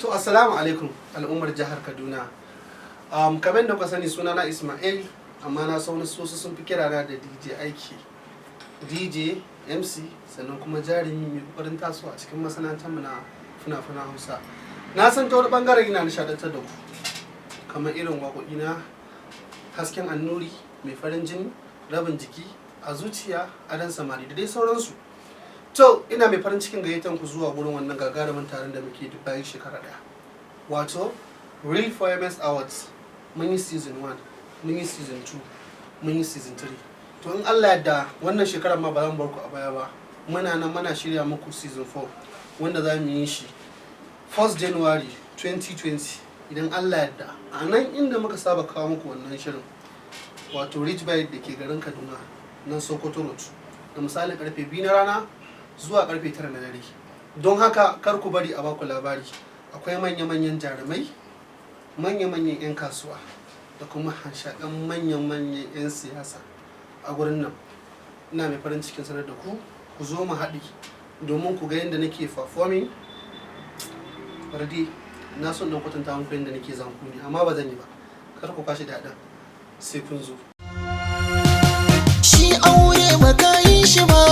To assalamu alaikum al'ummar jihar Kaduna. Kamar da kuka sani sunana Ismail, amma na san wasu sun fi kirana da DJ aiki. DJ, MC, sannan kuma jarumi mai kokarin tasowa a cikin masana'antar mu na fina-finan Hausa. Na san ta wani bangaren ina nishadantar da ku. Kamar irin waƙoƙi na hasken annuri, mai farin jini, rabin jiki, a zuciya, adon samari da dai sauransu. To ina mai farin cikin gayyatan ku zuwa gurin wannan gagarumin taron da muke duk bayan shekara ɗaya. Wato Real 4MS Awards. Mun yi season 1, mun yi season 2, mun yi season 3. To in Allah yadda wannan shekarar ma ba zan bar ku a baya ba. Muna nan muna shirya muku season 4 wanda za mu yi shi 1st January 2020 idan Allah yadda. A nan inda muka saba kawo muku wannan shirin. Wato Rich Bay da ke garin Kaduna nan Sokoto Road. Da misalin karfe 2 na rana zuwa karfe 9 na dare. Don haka kar ku bari a baku labari. Akwai manya-manyan jarumai, manya-manyan 'yan kasuwa da kuma hanshaƙan manya-manyan 'yan siyasa a gurin nan. Ina mai farin cikin sanar da ku zo mu haɗi domin ku ga yadda nake performing. Bardi na son don kwatanta muku yadda nake zankuni amma ba zan yi ba. Kar ku kashi daɗin sai kun zo. Shi aure baka yi shi ba.